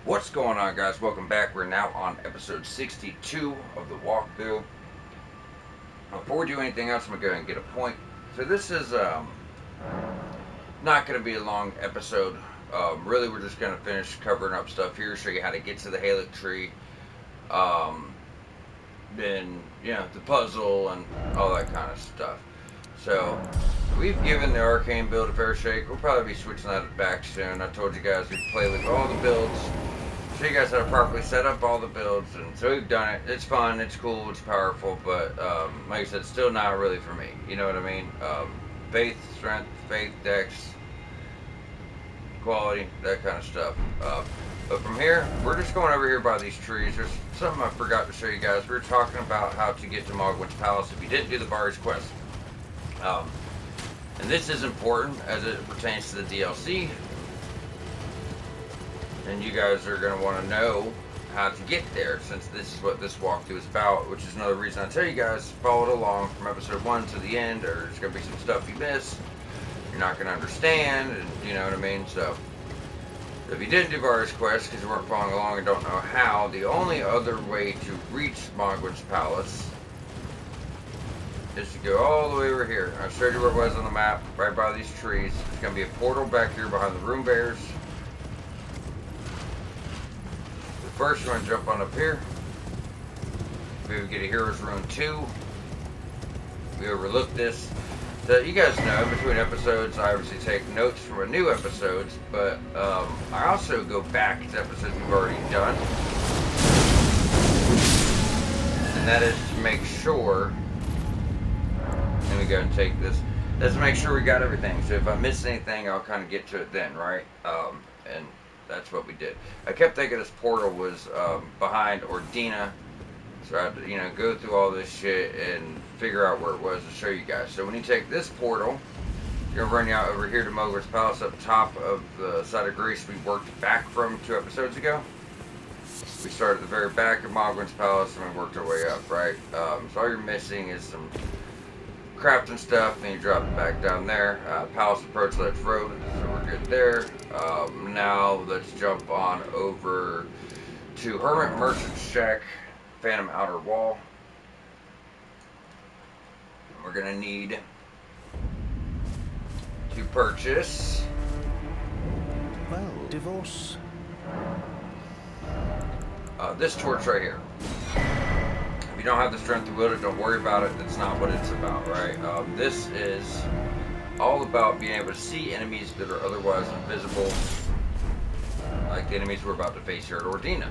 What's going on, guys? Welcome back. We're now on episode 62 of the walkthrough. Before we do anything else, I'm going to go ahead and get a point. So this is not going to be a long episode. Really, we're just going to finish covering up stuff here, show you how to get to the haligtree, um, then, the puzzle and all that kind of stuff. So we've given the arcane build a fair shake. We'll probably be switching that back soon. I told you guys we'd play with all the builds, show you guys how to properly set up all the builds, and so we've done it. It's fun, it's cool, it's powerful, but like I said, it's still not really for me. You know what I mean? Faith, strength, faith, dex, quality, that kind of stuff. But from here, we're just going over here by these trees. There's something I forgot to show you guys. We were talking about how to get to Mogwitch Palace if you didn't do the Bari's quest. Um, and this is important as it pertains to the DLC. And you guys are going to want to know how to get there, since this is what this walkthrough is about, which is another reason I tell you guys, follow it along from episode 1 to the end, or there's going to be some stuff you miss, you're not going to understand, and you know what I mean? So, if you didn't do Bari's quest because you weren't following along and don't know how, the only other way to reach Mogwitch Palace is to go all the way over here. I showed you where it was on the map, right by these trees. There's going to be a portal back here behind the room bears. First, you want to jump on up here. We get a Hero's Rune 2. We overlooked this. So you guys know, in between episodes, I obviously take notes from a new episodes, but I also go back to episodes we've already done. And that is to make sure, let me go and take this, that's to make sure we got everything. So if I miss anything, I'll kind of get to it then, right? And that's what we did. I kept thinking this portal was behind Ordina, so I had to, go through all this shit and figure out where it was to show you guys. So when you take this portal, you're gonna run you out over here to Mogwitch Palace up top of the side of Greece we worked back from 2 episodes ago. We started at the very back of Mogwitch Palace and we worked our way up, right? So all you're missing is some crafting stuff, and you drop it back down there. Palace Approach Ledge Road, so we're good there. Now let's jump on over to Hermit Merchant Shack, Phantom Outer Wall. We're gonna need to purchase, well, divorce. This torch right here. If you don't have the strength to wield it, don't worry about it. That's not what it's about, right? This is all about being able to see enemies that are otherwise invisible, like the enemies we're about to face here at Ordina.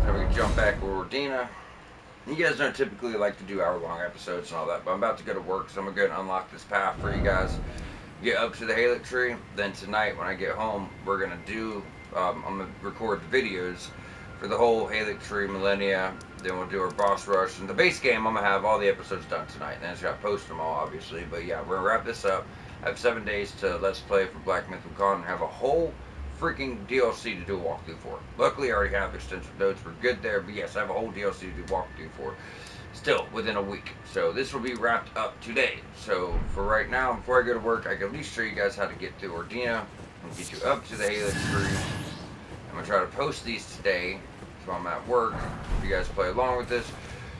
So we can jump back to Ordina. You guys don't typically like to do hour-long episodes and all that, but I'm about to go to work, so I'm going to go and unlock this path for you guys. Get up to the haligtree. Then tonight when I get home, we're going to do, I'm going to record the videos for the whole haligtree millennia. Then we'll do our boss rush. And the base game, I'm going to have all the episodes done tonight. Then I just got to post them all, obviously. But yeah, we're going to wrap this up. I have 7 days to Let's Play for Black Myth Wukong and have a whole freaking DLC to do a walkthrough for. Luckily, I already have extensive notes. We're good there. But yes, I have a whole DLC to do a walkthrough for. Still, within a week. So this will be wrapped up today. So for right now, before I go to work, I can at least show you guys how to get through Ordina and get you up to the haligtree. I'm going to try to post these today. So I'm at work. If you guys play along with this,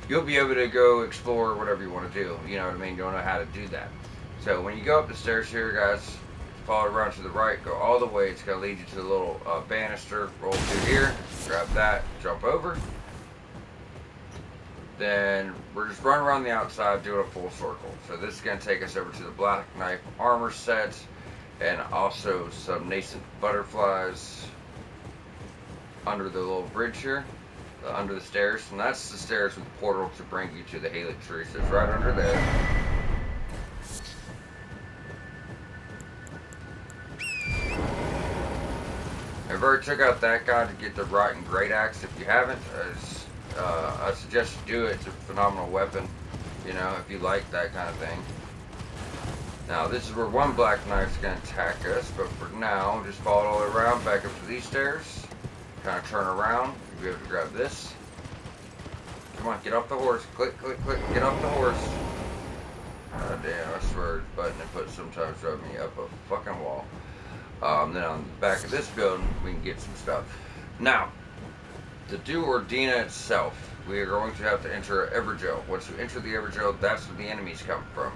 you'll be able to go explore whatever you want to do. You know what I mean? You'll know how to do that. So when you go up the stairs here, guys, follow around to the right, go all the way. It's going to lead you to the little banister. Roll through here, grab that, jump over. Then we're just running around the outside doing a full circle. So this is going to take us over to the Black Knife armor set and also some nascent butterflies under the little bridge here, under the stairs, and that's the stairs with the portal to bring you to the haligtree. So it's right under there. I've already took out that guy to get the Rotten Great Axe. If you haven't, I suggest you do it. It's a phenomenal weapon, if you like that kind of thing. Now this is where one Black Knife's going to attack us, but for now, just follow it all the way around, back up to these stairs. Kind of turn around, you'll be able to grab this. Come on, get off the horse. Click, click, click, get off the horse. God damn, I swear this button input sometimes drives me up a fucking wall. Then on the back of this building, we can get some stuff. Now, to do Ordina itself, we are going to have to enter Everjail. Once you enter the Everjail, that's where the enemies come from.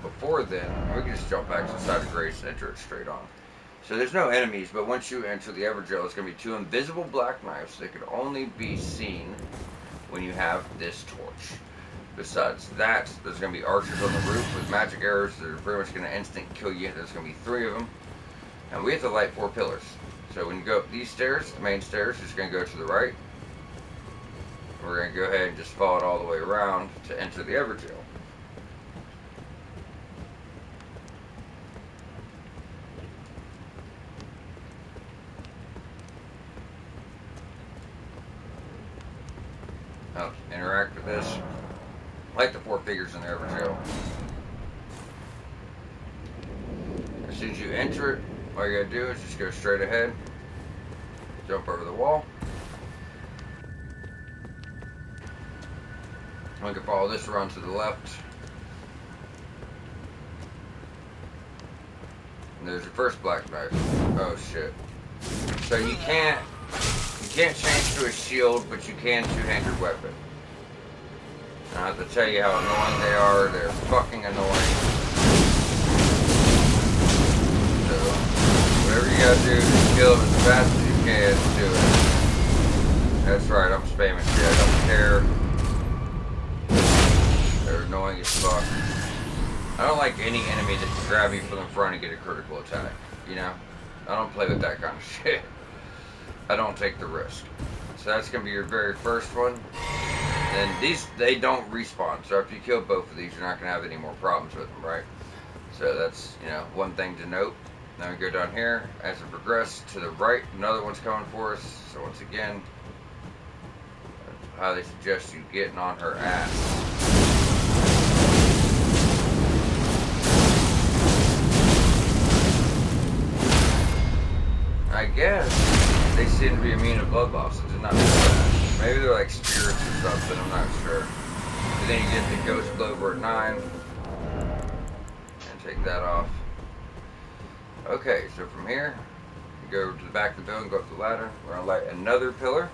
Before then, we can just jump back to the side of Grace and enter it straight on. So there's no enemies, but once you enter the Everjail, it's going to be 2 invisible black knives. They can only be seen when you have this torch. Besides that, there's going to be archers on the roof with magic arrows that are pretty much going to instant kill you. There's going to be 3 of them. And we have to light 4 pillars. So when you go up these stairs, the main stairs, you're just going to go to the right. We're going to go ahead and just follow it all the way around to enter the Everjail. Now, interact with this. Light the 4 figures in the Everjail. As soon as you enter it, all you gotta do is just go straight ahead, jump over the wall. We can follow this around to the left. And there's your first black knife. Oh shit. So you can't change to a shield, but you can two-hand your weapon. I have to tell you how annoying they are. They're fucking annoying. So, whatever you gotta do, just kill them as fast as you can. Do it. That's right, I'm spamming shit. I don't care. They're annoying as fuck. I don't like any enemy that can grab me from the front and get a critical attack. You know? I don't play with that kind of shit. I don't take the risk. So that's gonna be your very first one. And these, they don't respawn. So after you kill both of these, you're not gonna have any more problems with them, right? So that's, you know, one thing to note. Now we go down here. As we progress to the right, another one's coming for us. So once again, I highly suggest you getting on her ass. I guess they seem to be immune to blood loss. It did not do that. Maybe they're like spirits or something, I'm not sure. But then you get the ghost clover at 9. And take that off. Okay, so from here, you go to the back of the building, go up the ladder. We're gonna light another pillar.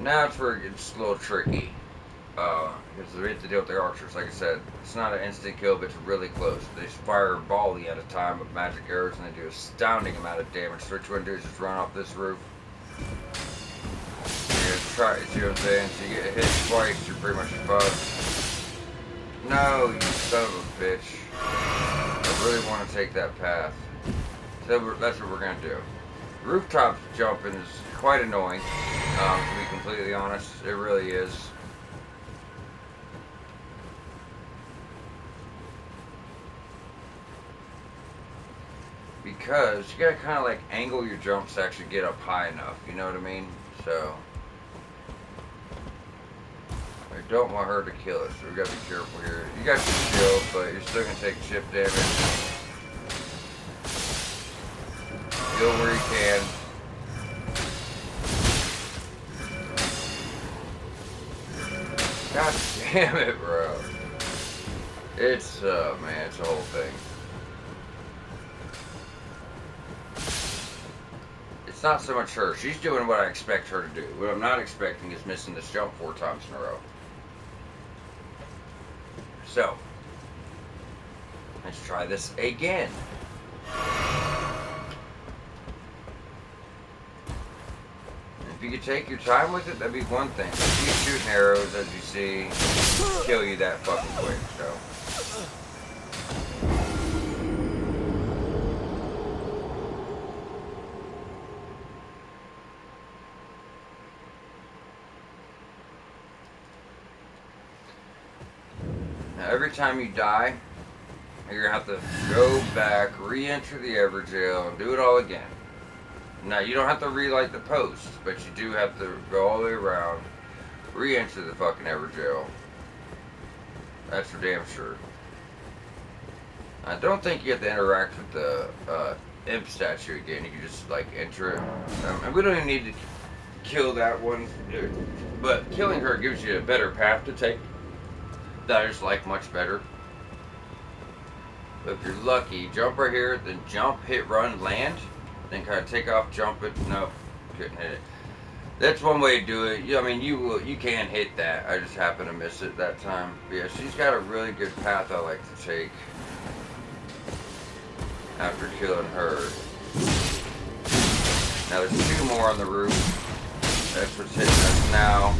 Now it's where it gets a little tricky. Because we have to deal with the archers. Like I said, it's not an instant kill, but it's really close. They fire a volley at a time of magic arrows, and they do an astounding amount of damage. So what you want to do is just run off this roof. Try, see what I'm saying? So you get hit twice, you're pretty much fucked. No, you son of a bitch. I really want to take that path. So that's what we're going to do. Rooftop jumping is quite annoying, to be completely honest. It really is. Because you gotta kind of like angle your jumps to actually get up high enough, you know what I mean? So, I don't want her to kill us, so we gotta be careful here. You got your shield, but you're still gonna take chip damage. Heal where you can. God damn it, bro. It's, man, it's a whole thing. It's not so much her. She's doing what I expect her to do. What I'm not expecting is missing this jump 4 times in a row. So, let's try this again. If you could take your time with it, that'd be one thing. If you shooting arrows, as you see, kill you that fucking quick, so. Now, every time you die, you're gonna have to go back, re-enter the Everjail, and do it all again. Now, you don't have to relight the post, but you do have to go all the way around, re-enter the fucking Everjail. That's for damn sure. I don't think you have to interact with the imp statue again. You can just, like, enter it. And we don't even need to kill that one. But killing her gives you a better path to take that I just like much better. But if you're lucky, jump right here, then jump, hit, run, land, then kind of take off, jump it. No, couldn't hit it. That's one way to do it. I mean, you can hit that. I just happened to miss it that time. But yeah, she's got a really good path I like to take after killing her. Now there's 2 more on the roof. That's what's hitting us now.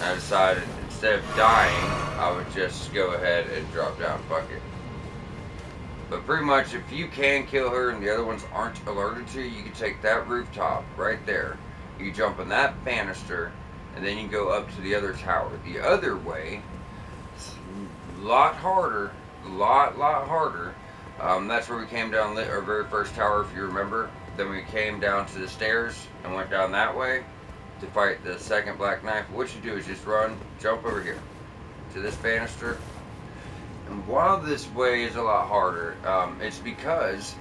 I decided instead of dying, I would just go ahead and drop down, fuck it. But pretty much, if you can kill her and the other ones aren't alerted to you, can take that rooftop right there. You jump on that banister, and then you go up to the other tower. The other way, it's a lot harder, a lot harder. That's where we came down our very first tower, if you remember. Then we came down to the stairs and went down that way to fight the second Black Knife. What you do is just run, jump over here to this banister. And while this way is a lot harder, it's because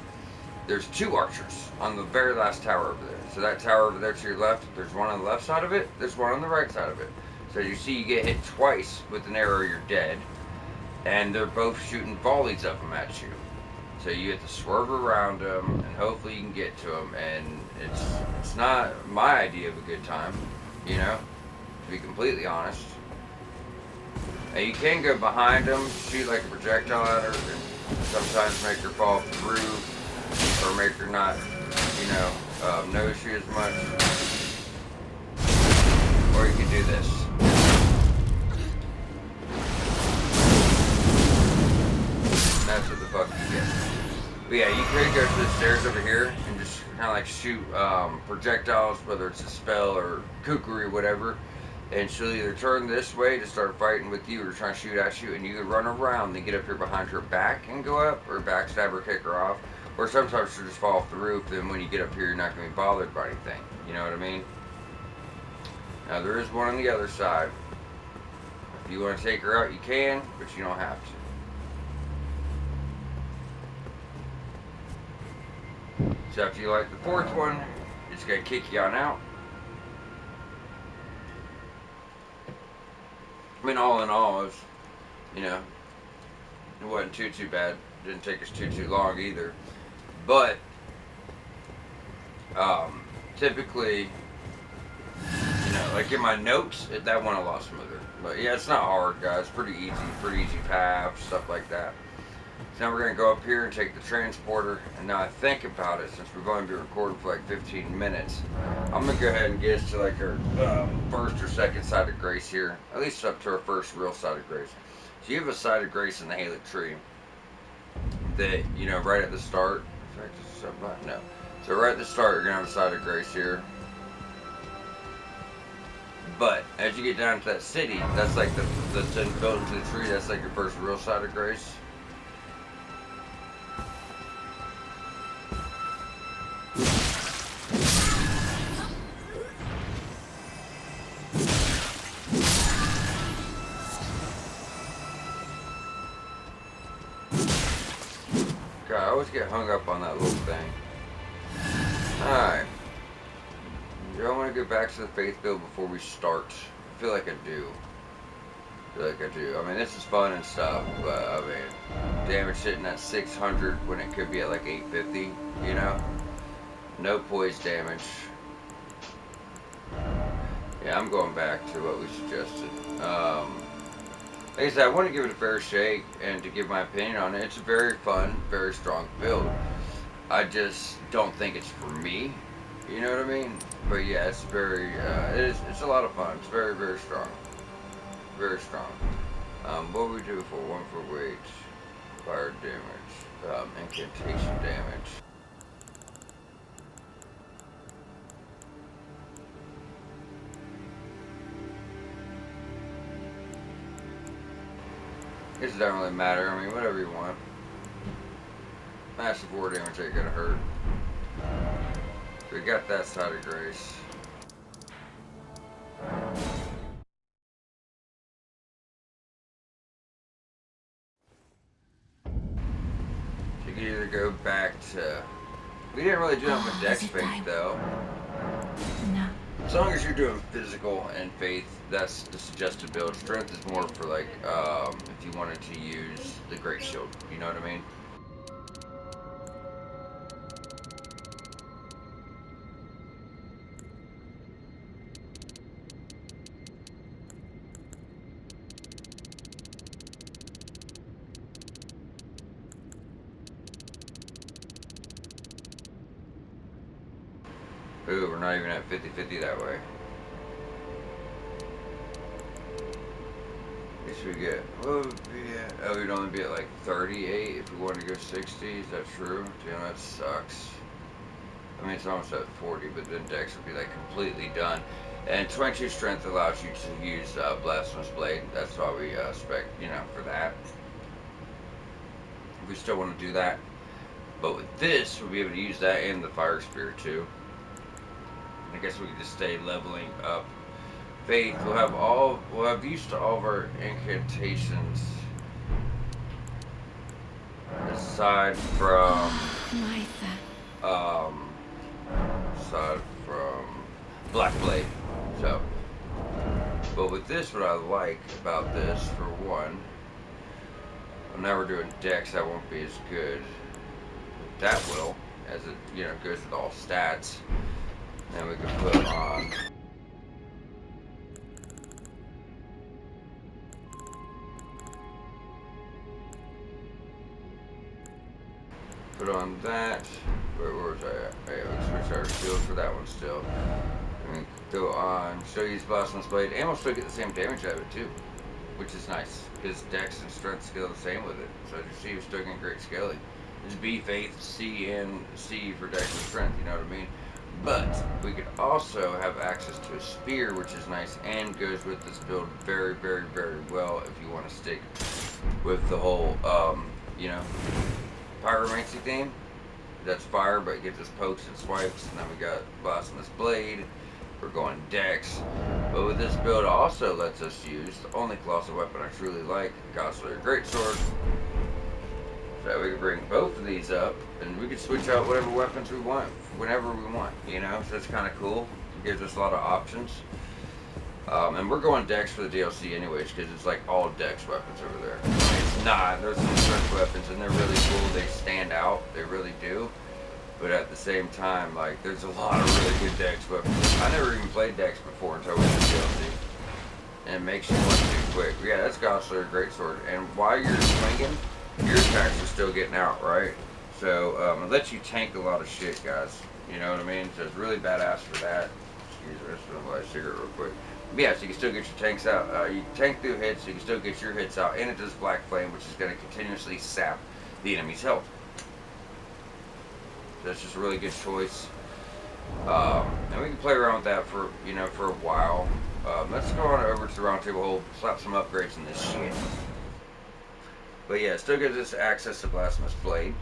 there's 2 archers on the very last tower over there. So that tower over there to your left, there's one on the left side of it, there's one on the right side of it. So you see you get hit twice with an arrow, you're dead. And they're both shooting volleys of them at you. So you have to swerve around them, and hopefully you can get to them. And it's not my idea of a good time, you know, to be completely honest. And you can go behind them, shoot like a projectile at her, and sometimes make her fall through, or make her not, you know, notice you as much. Or you can do this. And that's what the fuck you get. But yeah, you could go to the stairs over here and just kind of like shoot projectiles, whether it's a spell or kukri or whatever. And she'll either turn this way to start fighting with you or try to shoot at you, and you can run around and get up here behind her back and go up, or backstab her, kick her off. Or sometimes she'll just fall off the roof, and when you get up here, you're not going to be bothered by anything. You know what I mean? Now, there is one on the other side. If you want to take her out, you can, but you don't have to. So after you like the 4th one, it's going to kick you on out. I mean, all in all, it was, you know, it wasn't too bad. Didn't take us too long either. But typically, you know, like in my notes, that one a lot smoother. But yeah, it's not hard, guys. Pretty easy path, stuff like that. So now we're gonna go up here and take the transporter. And now I think about it, since we're going to be recording for like 15 minutes, I'm gonna go ahead and get us to like our first or second side of grace here. At least up to our first real side of grace. So you have a side of grace in the haligtree that, you know, right at the start. No. So right at the start, you're gonna have a side of grace here. But as you get down to that city, that's like that's built into the tree. That's like your first real side of grace. God, I always get hung up on that little thing. Alright. Do I want to go back to the faith build before we start? I feel like I do. I mean, this is fun and stuff, but I mean, damage hitting at 600 when it could be at like 850, you know? No poise damage. Yeah, I'm going back to what we suggested. Like I said, I want to give it a fair shake and to give my opinion on it. It's a very fun, very strong build. I just don't think it's for me. You know what I mean? But yeah, it's very, it's a lot of fun. It's very strong. Very strong. What would we do for 1 for weight, fire damage, incantation damage? I guess it doesn't really matter. I mean, whatever you want. Massive war damage ain't gonna hurt. So we got that side of grace. So you can either go back to... We didn't really do it with dex fate though. As long as you're doing physical and faith, that's the suggested build. Strength is more for like if you wanted to use the great shield. You know what I mean? Ooh, we're not even at 50-50 that way. What should we get? What would be at? Oh, we'd only be at like 38 if we wanted to go 60. Is that true? Damn, that sucks. I mean, it's almost at 40, but then Dex would be like completely done. And 22 strength allows you to use Blasphemous Blade. That's why we spec, you know, for that. We still want to do that. But with this, we'll be able to use that and the Fire Spear too. I guess we could just stay leveling up. Faith, we'll have used to all of our incantations aside from um aside from Black Blade. So, but with this, what I like about this, for one, I'm never doing Dex. That won't be as good. That will, as it, you know, goes with all stats. Then we can put on that. Where was I at? Oh, yeah, we can switch our shield for that one still. And we go on. Still use Blasphemous Blade, and we'll still get the same damage out of it too, which is nice because Dex and Strength scale the same with it. So as you see, we're still getting great scaling. It's B, Faith, C, and C for Dex and Strength. You know what I mean? But we could also have access to a spear, which is nice and goes with this build very, very, very well if you want to stick with the whole, you know, pyromancy theme. That's fire, but it gives us pokes and swipes. And then we got Blasphemous Blade. We're going Dex. But with this build, also lets us use the only colossal weapon I truly like, Godslayer Greatsword. So we can bring both of these up, and we can switch out whatever weapons we want, whenever we want, you know? So that's kind of cool. It gives us a lot of options. And we're going Dex for the DLC anyways, because it's like all Dex weapons over there. It's not. There's some strength weapons, and they're really cool. They stand out. They really do. But at the same time, like, there's a lot of really good Dex weapons. I never even played Dex before until we did the DLC. And it makes you want to do quick. But yeah, that's Godslayer Greatsword. And while you're swinging, your attacks are still getting out, right? So it lets you tank a lot of shit, guys. You know what I mean? So it's really badass for that. Excuse me, I'm just gonna light a cigarette real quick. But yeah, so you can still get your tanks out. You tank through hits, so you can still get your hits out. And it does Black Flame, which is going to continuously sap the enemy's health. So that's just a really good choice. And we can play around with that for, you know, for a while. Let's go on over to the round table hole, slap some upgrades in this shit. But yeah, it still gives us access to Blasphemous Blade.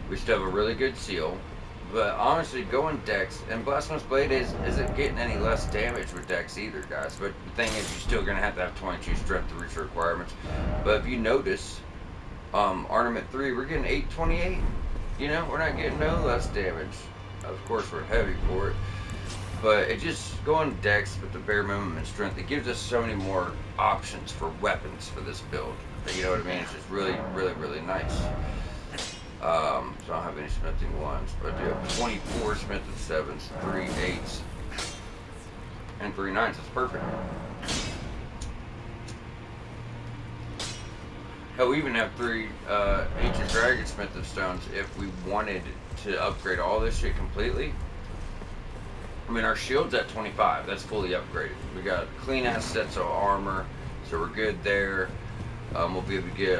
We still have a really good seal. But honestly, going Dex, and Blasphemous Blade isn't getting any less damage with Dex either, guys. But the thing is, you're still going to have 22 strength to reach the requirements. But if you notice, Ornament 3, we're getting 828. You know, we're not getting no less damage. Of course, we're heavy for it. But it just, going Dex with the bare minimum and strength, it gives us so many more options for weapons for this build. You know what I mean? It's just really, really, really nice. So I don't have any smithing ones, but I do have 24 smithing 7s, 3 8s, and 3 9s. That's perfect. Hell, we even have 3 ancient dragon smithing stones if we wanted to upgrade all this shit completely. I mean, our shield's at 25. That's fully upgraded. We got clean ass sets of armor, so we're good there. We'll be able to get.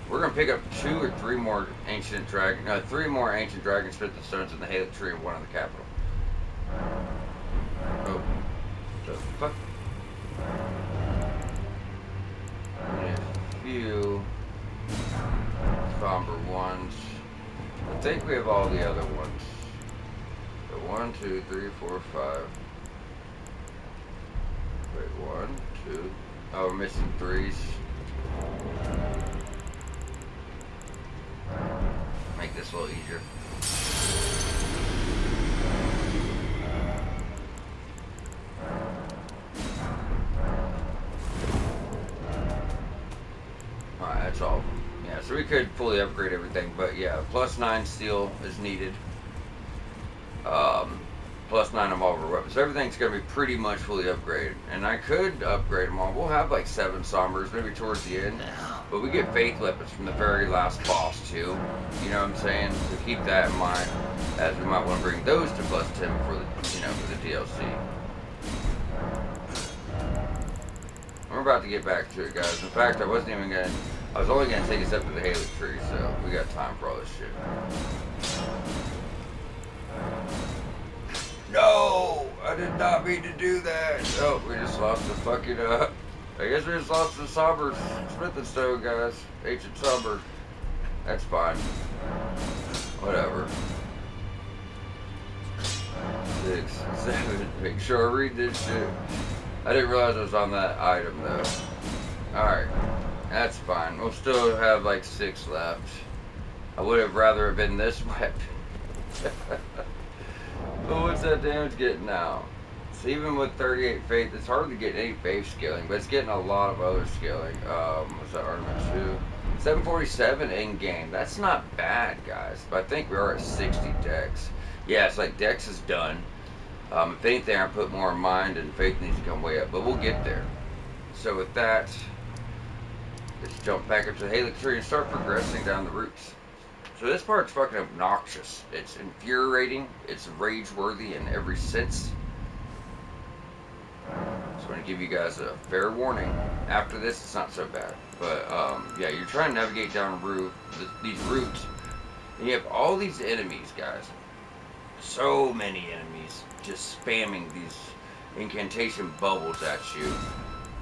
We're gonna pick up 2 or 3 more ancient dragon, 3 more ancient dragon smithing stones in the haligtree of one in the capital. Oh, the fuck! And a few somber ones. I think we have all the other ones. So 1, 2, 3, 4, 5. Wait, 1, 2. Oh, we're missing 3s. Make this a little easier. so we could fully upgrade everything, but yeah, +9 steel is needed. +9 of all of our weapons. So everything's going to be pretty much fully upgraded. And I could upgrade them all. We'll have like 7 sombers maybe towards the end. But we get faith weapons from the very last boss too. You know what I'm saying? So keep that in mind, as we might want to bring those to +10 for the, for the DLC. We're about to get back to it, guys. In fact, I was only gonna take us up to the haligtree, so we got time for all this shit. No! I did not mean to do that! Oh, we just lost the fucking, I guess we just lost the somber smith and stone, guys. Ancient somber. That's fine. Whatever. 6, 7, make sure I read this shit. I didn't realize it was on that item, though. Alright. That's fine. We'll still have like 6 left. I would have rather have been this weapon. But what's that damage getting now? So even with 38 faith, it's hard to get any faith scaling, but it's getting a lot of other scaling. What's that, Artemis 2? 747 in game. That's not bad, guys. But I think we are at 60 dex. Yeah, it's like dex is done. If anything, I put more in mind, and faith needs to come way up, but we'll get there. So with that, let's jump back up to the haligtree and start progressing down the routes. So this part's fucking obnoxious. It's infuriating. It's rage-worthy in every sense. So I'm going to give you guys a fair warning. After this, it's not so bad. But, yeah, you're trying to navigate down these routes. And you have all these enemies, guys. So many enemies just spamming these incantation bubbles at you.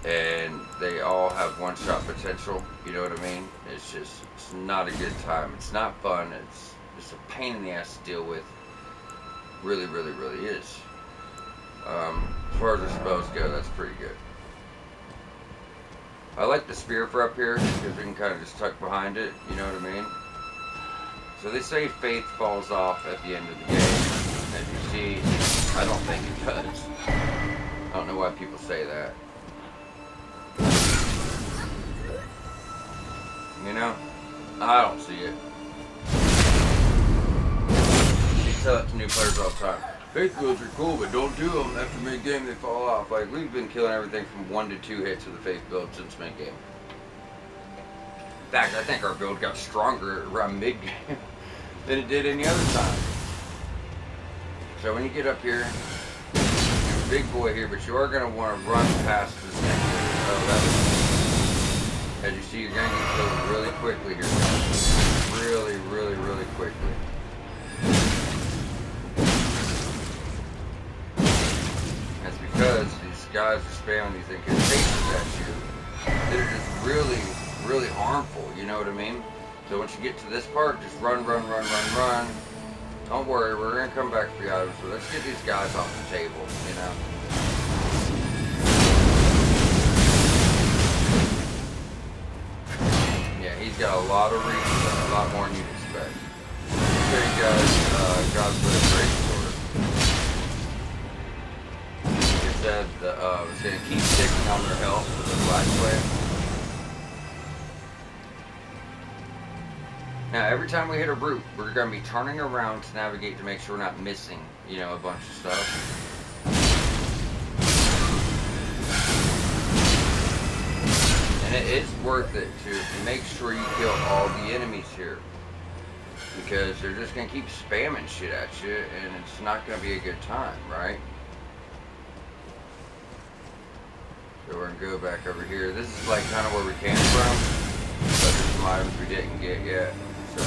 And they all have one-shot potential, you know what I mean? It's not a good time. It's not fun. It's just a pain in the ass to deal with. Really, really, really is. As far as the spells go, that's pretty good. I like the spear for up here, because we can kind of just tuck behind it, you know what I mean? So they say faith falls off at the end of the game. As you see, I don't think it does. I don't know why people say that. You know, I don't see it. You tell it to new players all the time. Faith builds are cool, but don't do them after mid-game, they fall off. Like, we've been killing everything from 1 to 2 hits with the faith build since mid-game. In fact, I think our build got stronger around mid-game than it did any other time. So when you get up here, you're a big boy here, but you are going to want to run past this thing. Oh, that's... As you see, you're going to get killed really quickly here, guys. Really, really, really quickly. That's because these guys are spamming these incantations at you that are just really, really harmful, you know what I mean? So once you get to this part, just run, run, run, run, run. Don't worry, we're going to come back for the items, so let's get these guys off the table, you know? He's got a lot of reasons, a lot more than you'd expect. There you guys, God's great sword. It said it's going to keep ticking on their health with the black flame. Now, every time we hit a route, we're going to be turning around to navigate to make sure we're not missing, you know, a bunch of stuff. And it is worth it to make sure you kill all the enemies here, because they're just going to keep spamming shit at you, and it's not going to be a good time, right? So we're going to go back over here. This is like kind of where we came from, but there's some items we didn't get yet, so...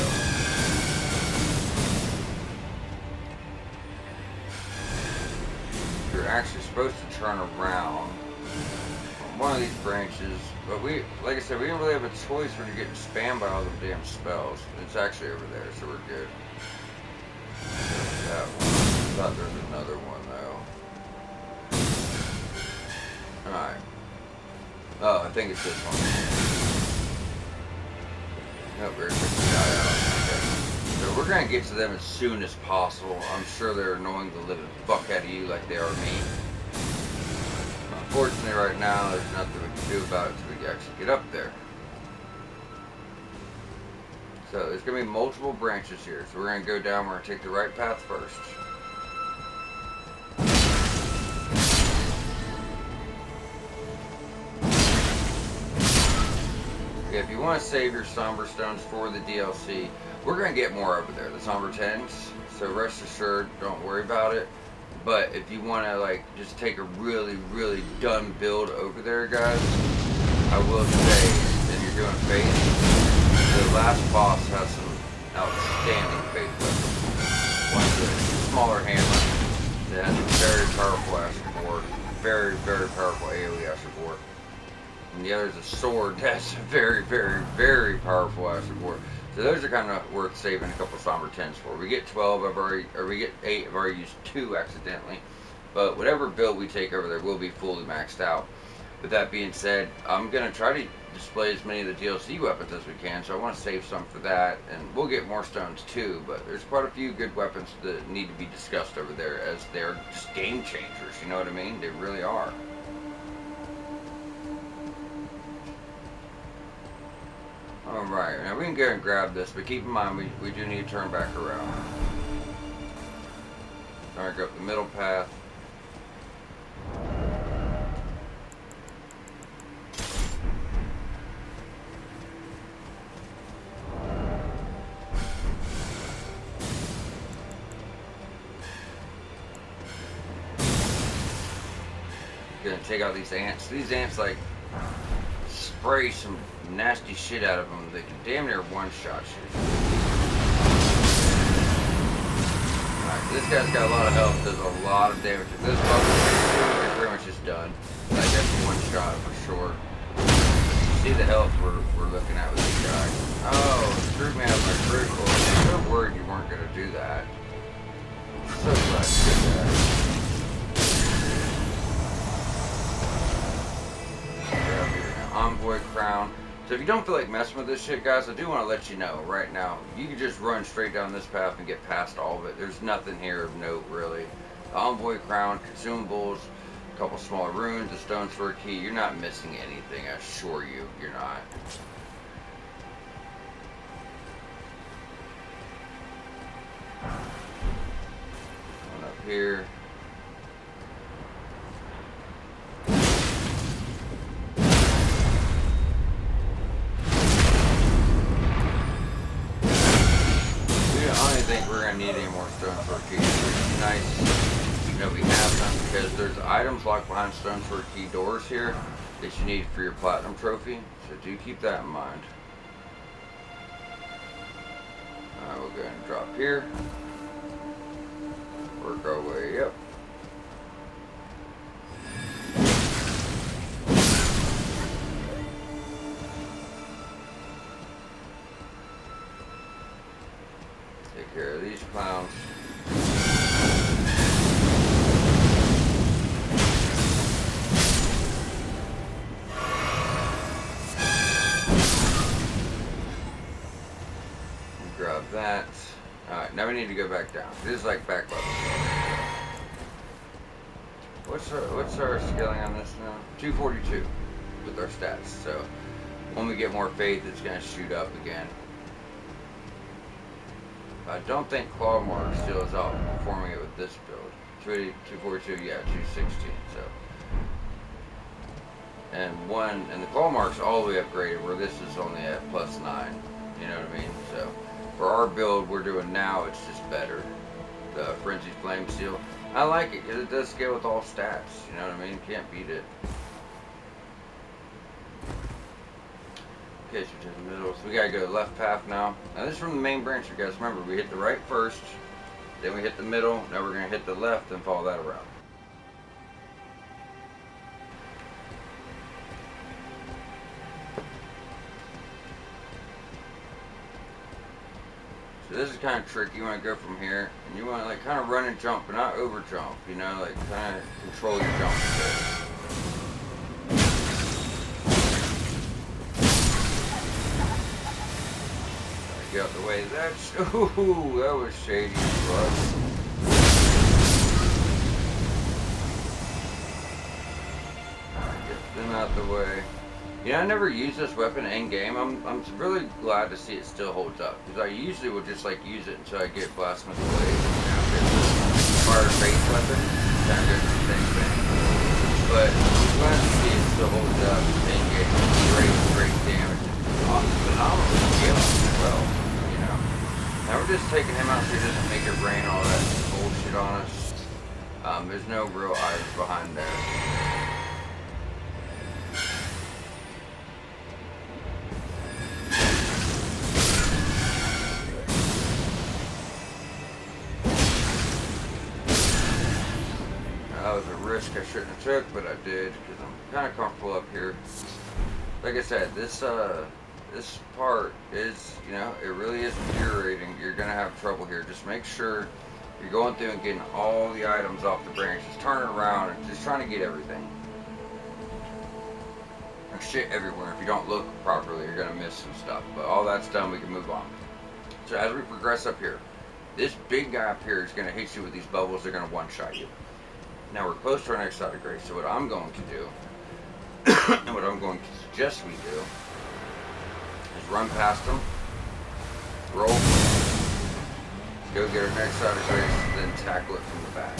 You're actually supposed to turn around one of these branches, but like I said, we didn't really have a choice when you're getting spammed by all them damn spells. It's actually over there, so we're good. That one. I thought there was another one though. Alright. Oh, I think it's this one. Nope, we're gonna take the guy out. Okay. So we're gonna get to them as soon as possible. I'm sure they're annoying the living fuck out of you like they are me. Unfortunately, right now, there's nothing we can do about it until we actually get up there. So there's going to be multiple branches here. So we're going to go down. We're going to take the right path first. Okay, if you want to save your somber stones for the DLC, we're going to get more over there. The somber 10s. So rest assured, don't worry about it. But if you want to like just take a really, really done build over there, guys, I will say, and you're doing faith, the last boss has some outstanding faith weapons. One's a smaller hammer that has a very powerful Astral Board, very, very powerful AoE Astral Board. And the other is a sword that's a very, very, very powerful Astral Board. So those are kind of worth saving a couple somber 10s for. We get 12, we get 8, I've already used 2 accidentally. But whatever build we take over there will be fully maxed out. With that being said, I'm going to try to display as many of the DLC weapons as we can, so I want to save some for that. And we'll get more stones too, but there's quite a few good weapons that need to be discussed over there, as they're just game changers, you know what I mean? They really are. Alright, now we can go and grab this, but keep in mind we do need to turn back around. Alright, go up the middle path. Gonna take out these ants. These ants like spray some nasty shit out of them. They can damn near one-shot you. Alright, this guy's got a lot of health, does a lot of damage. If this level is pretty much just done. Like that's one shot for sure. See the health we're looking at with this guy. Oh, screwed me out of my critical. I'm so worried you weren't gonna do that. So glad you did that. Envoy crown. So if you don't feel like messing with this shit, guys, I do want to let you know right now, you can just run straight down this path and get past all of it. There's nothing here of note, really. The Envoy crown, consumables, a couple smaller runes, a stone sword key. You're not missing anything, I assure you, you're not. One up here. Need any more stone sword keys. It's nice, you know, we have them because there's items locked behind stone sword key doors here that you need for your platinum trophy, so do keep that in mind. Alright, we'll go ahead and drop here, work our way up. Take care of these clowns. Grab that. Alright, now we need to go back down. This is like back level. What's our scaling on this now? 242 with our stats. So when we get more faith, it's gonna shoot up again. I don't think Claw Mark still is outperforming it with this build. 242, yeah, 216, so. And the Claw Mark's all the way upgraded, where this is only at +9, you know what I mean? So, for our build we're doing now, it's just better. The Frenzied Flame Seal. I like it, because it does scale with all stats, you know what I mean? Can't beat it. Okay, so to the middle. So we gotta go left path now. Now this is from the main branch, you guys. Remember, we hit the right first, then we hit the middle. Now we're gonna hit the left and follow that around. So this is kind of tricky. You want to go from here, and you want to like kind of run and jump, but not over jump. You know, like kind of control your jump a bit. Get out the way. That's ooh, that was shady as fuck. Alright, get them out the way. You know, I never use this weapon in game. I'm really glad to see it still holds up, because I usually would just like use it until I get blasphemous blade. You know, it's a fire base weapon, kind of does the same thing. But I'm glad to see it still holds up in game. Great damage, phenomenal scaling as well. You know, now we're just taking him out so he doesn't make it rain all that bullshit on us. There's no real items behind there. That was a risk I shouldn't have took, but I did, because I'm kind of comfortable up here. Like I said, this part is, you know, it really is infuriating. You're gonna have trouble here. Just make sure you're going through and getting all the items off the branches, turning around and just trying to get everything. There's shit everywhere. If you don't look properly, you're gonna miss some stuff. But all that's done, we can move on. So as we progress up here, this big guy up here is gonna hit you with these bubbles. They're gonna one-shot you. Now we're close to our next side of grace, so what I'm going to do, and what I'm going to suggest we do, is run past them, roll, go get our next side of grace, then tackle it from the back.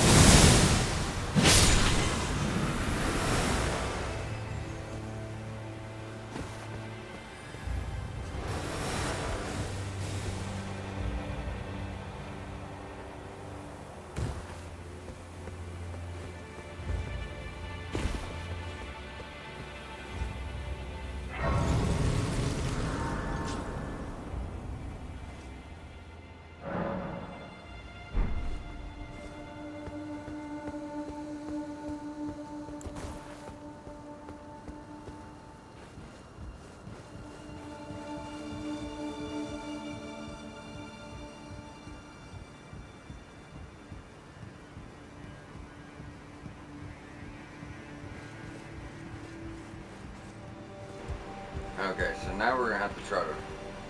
Okay, so now we're going to have to try to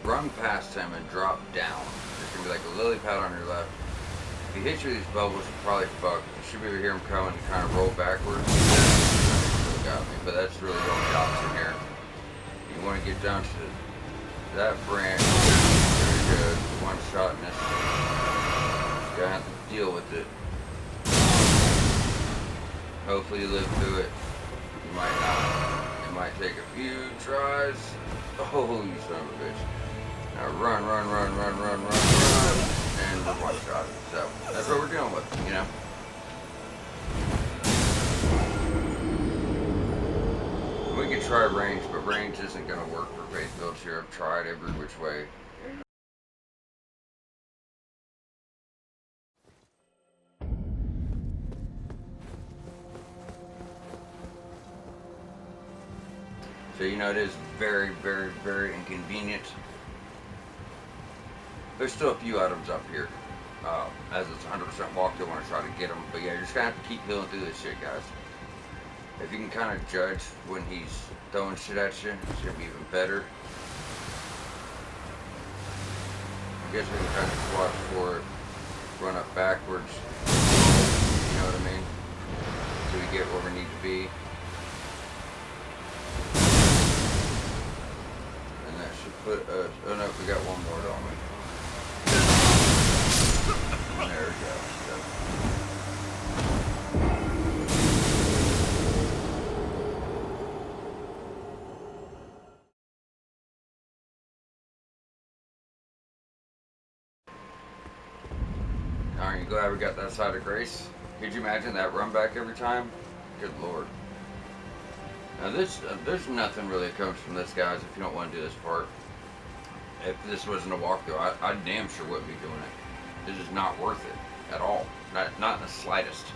run past him and drop down. There's going to be like a lily pad on your left. If he hits you with these bubbles, you're probably fucked. You should be able to hear him coming and kind of roll backwards. Got me, but that's really the only option here. You want to get down to that branch. Very good. One shot and this. You're going to have to deal with it. Hopefully you live through it. You might not. It might take a few tries. Oh, you son of a bitch. Now run. And we're one shot. So, that's what we're dealing with, you know? We can try range, but range isn't going to work for base builds here. I've tried every which way. So, you know, it is very inconvenient. There's still a few items up here. As it's 100% walkthrough, I want to try to get them. But yeah, you're just going to have to keep healing through this shit, guys. If you can kind of judge when he's throwing shit at you, it's going to be even better. I guess we can kind of watch for it, run up backwards. You know what I mean? Until we get where we need to be. Put oh no, we got one more, don't we? There we go. Aren't you glad we got that side of grace? Could you imagine that run back every time? Good lord. Now there's nothing really that comes from this, guys, if you don't want to do this part. If this wasn't a walkthrough, I damn sure wouldn't be doing it. This is not worth it at all. Not in the slightest.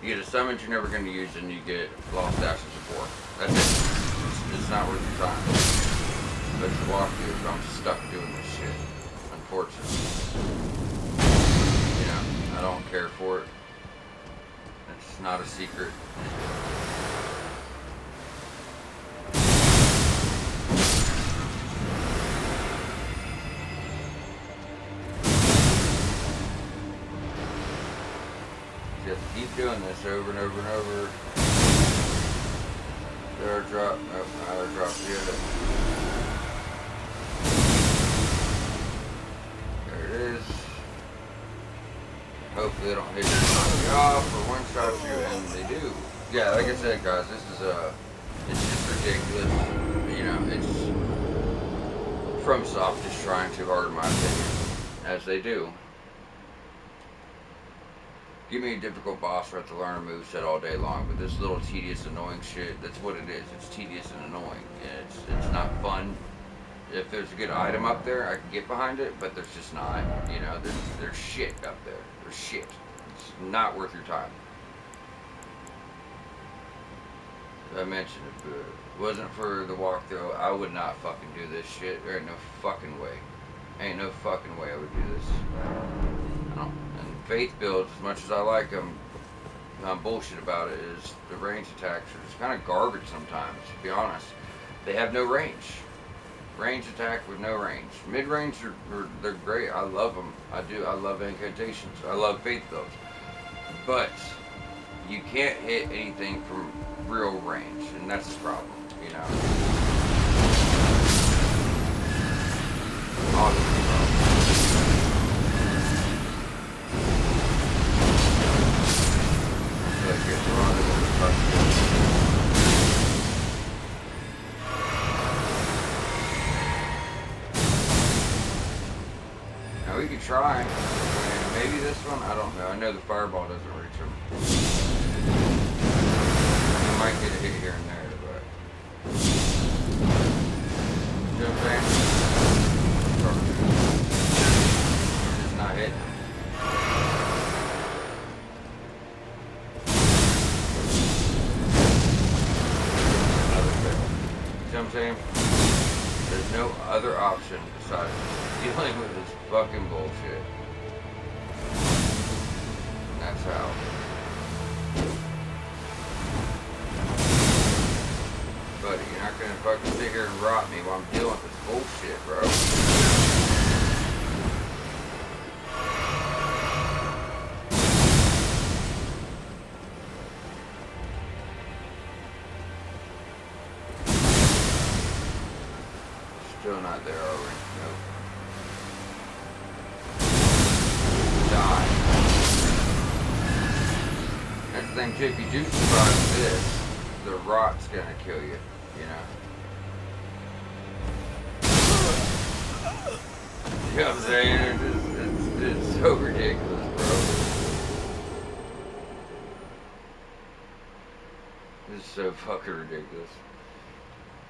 You get a summons you're never going to use, and you get lost ashes of war. That's it. It's not worth your time. But it's a walkthrough, so I'm stuck doing this shit. Unfortunately. You know, I don't care for it. It's not a secret. You have to keep doing this over and over and over. Airdrop. Nope, not airdrop yet. There it is. Hopefully they don't hit you off or one shot you, and they do. Yeah, like I said, guys, this is it's just ridiculous. You know, it's FromSoft just trying too hard, in my opinion, as they do. Give me a difficult boss where I have to learn a moveset all day long, but this little tedious, annoying shit, that's what it is. It's tedious and annoying. It's not fun. If there's a good item up there, I can get behind it, but there's just not. You know, there's shit up there. There's shit. It's not worth your time. I mentioned if it wasn't for the walkthrough, I would not fucking do this shit. There ain't no fucking way. Ain't no fucking way I would do this. I don't. And faith builds, as much as I like them, bullshit about it is the range attacks are just kind of garbage sometimes, to be honest. They have no range. Range attack with no range. Mid-range, they're great. I love them. I do. I love incantations. I love faith builds. But you can't hit anything from real range, and that's the problem, you know. Obviously, now we could try, and maybe this one, I don't know. I know the fireball doesn't reach him. I might get a hit here and there, but you know what I'm saying? Just not hitting him. You know what I'm saying? There's no other option besides dealing with this fucking bullshit. And that's how. Buddy, you're not gonna fucking sit here and rot me while I'm dealing with this bullshit, bro. Still not there, are we? Nope. Die. That's the thing too, if you do survive this, the rot's gonna kill you, you know? You know what I'm saying? It's so ridiculous, bro. It's so fucking ridiculous.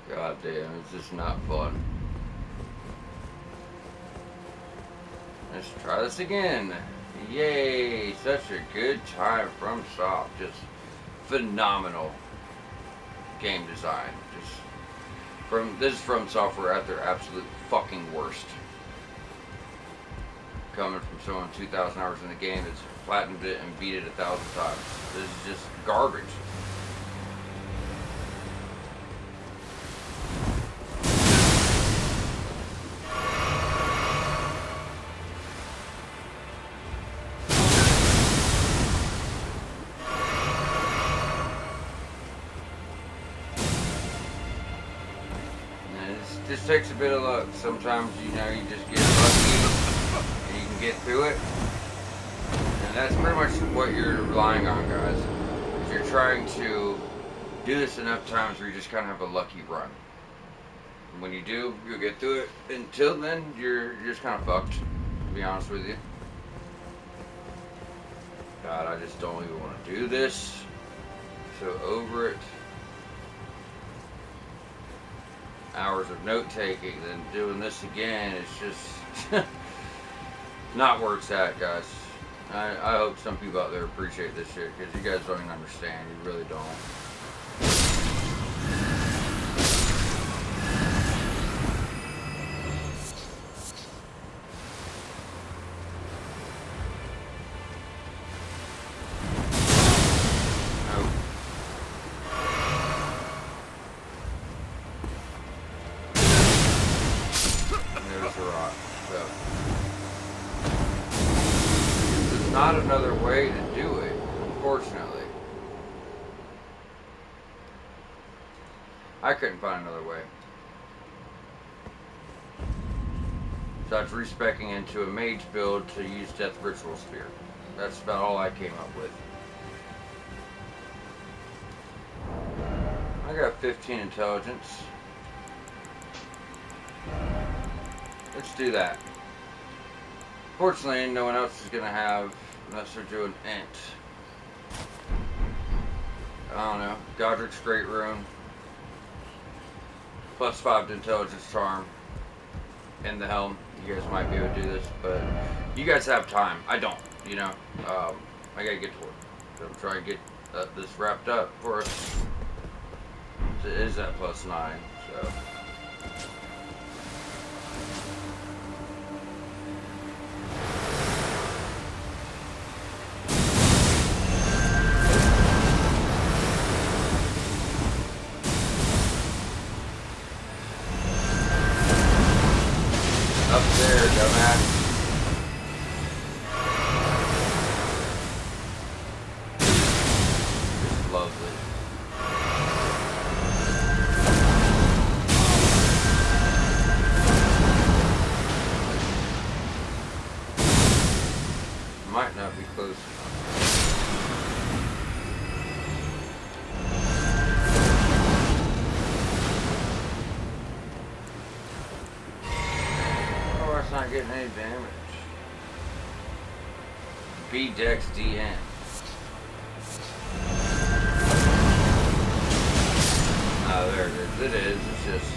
God damn, it's just not fun. Let's try this again. Yay, such a good time. FromSoft, just phenomenal game design. This is FromSoftware at their absolute fucking worst. Coming from someone 2,000 hours in the game that's platinumed it and beat it 1,000 times. This is just garbage. Just takes a bit of luck. Sometimes, you know, you just get lucky and you can get through it. And that's pretty much what you're relying on, guys. Is you're trying to do this enough times where you just kind of have a lucky run. And when you do, you'll get through it. Until then, you're just kind of fucked, to be honest with you. God, I just don't even want to do this. So over it. Hours of note taking, then doing this again, it's just not where it's at, guys. I hope some people out there appreciate this shit, because you guys don't even understand. You really don't. Not another way to do it, unfortunately. I couldn't find another way. So I was respecing into a mage build to use Death Ritual Spear. That's about all I came up with. I got 15 intelligence. Let's do that. Fortunately, no one else is gonna have, unless they're doing int. I don't know. Godric's Great Rune. +5 to intelligence charm. In the helm. You guys might be able to do this, but you guys have time. I don't, you know. I gotta get to work. So I'm trying to get this wrapped up for us. So it is at +9, so. Up there, dumbass. It's lovely. Might not be close enough. Not getting any damage. B Dex DN. Oh, there it is. It is. It's just.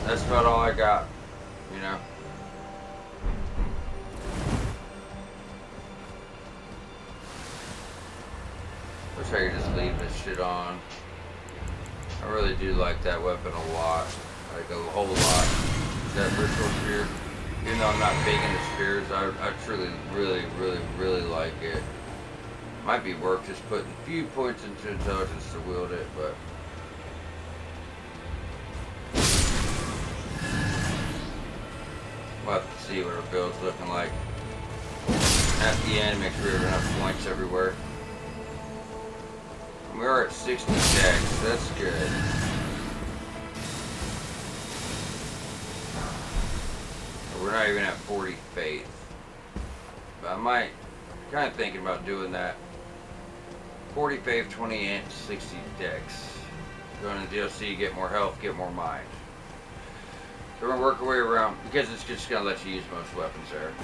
That's about all I got, you know. Wish I could just leave this shit on. I really do like that weapon a lot, like a whole lot. That ritual spear, even though I'm not big into spears, I truly, really like it. Might be worth just putting a few points into intelligence to wield it, but. We'll have to see what our build's looking like. At the end, make sure we have enough points everywhere. We are at 60 dex, that's good. We're not even at 40 faith. But I might, kind of thinking about doing that. 40 faith, 20 int, 60 dex. Go into DLC, get more health, get more mind. So we're going to work our way around, because it's just going to let you use most weapons there.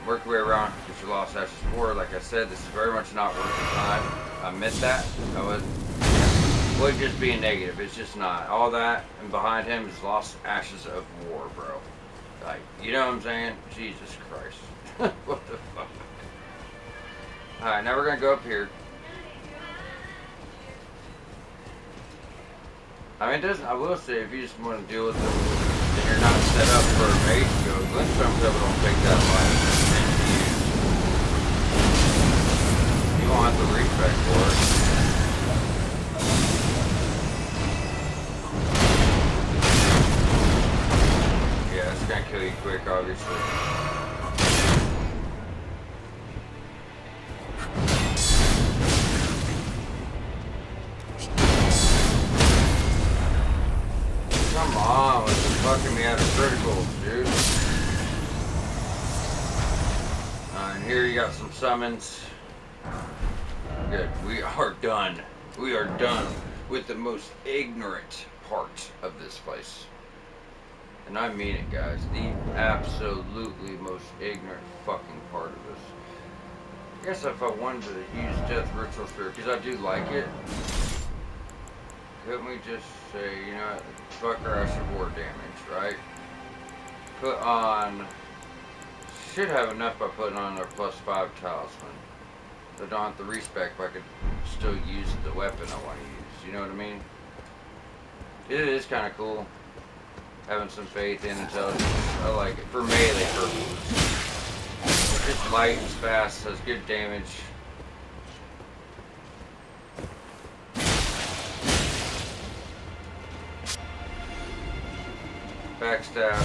Work your way around, get your lost ashes 4. Like I said, this is very much not worth the time. I admit that. I would just be a negative. It's just not. All that, and behind him is lost ashes of war, bro. Like, you know what I'm saying? Jesus Christ. What the fuck? Alright, now we're going to go up here. I mean, it doesn't, I will say, if you just want to deal with them, and you're not set up for a mage go, Glintstone's ever don't take that life. You won't have to reach back for it. Yeah, it's gonna kill you quick, obviously. talking me out of critical, dude. And here you got some summons. Good. We are done. We are done with the most ignorant part of this place. And I mean it, guys. The absolutely most ignorant fucking part of this. I guess if I wanted to use Death Ritual Spirit, because I do like it, couldn't we just say, you know, fuck our Ash of War damage, right? Put on... Should have enough by putting on our +5 talisman. I don't have to respec, but I could still use the weapon I want to use. You know what I mean? It is kind of cool. Having some faith in intelligence. I like it. For melee purposes. It's light, it's fast, has good damage. Backstab.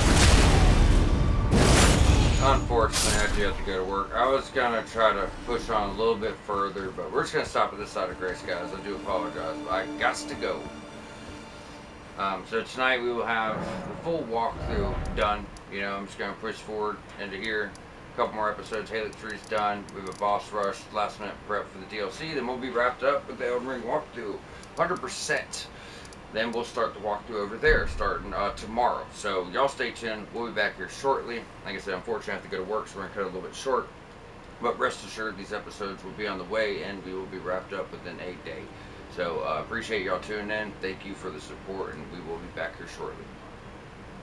Unfortunately, I do have to go to work. I was gonna try to push on a little bit further, but we're just gonna stop at this side of grace, guys. I do apologize, but I got to go. So tonight we will have the full walkthrough done. You know, I'm just gonna push forward into here. A couple more episodes. Haligtree's done. We have a boss rush, last minute prep for the DLC. Then we'll be wrapped up with the Elden Ring walkthrough, 100%. Then we'll start the walkthrough over there, starting tomorrow. So y'all stay tuned. We'll be back here shortly. Like I said, unfortunately I have to go to work, so we're gonna cut it a little bit short. But rest assured, these episodes will be on the way, and we will be wrapped up within a day. So appreciate y'all tuning in. Thank you for the support, and we will be back here shortly.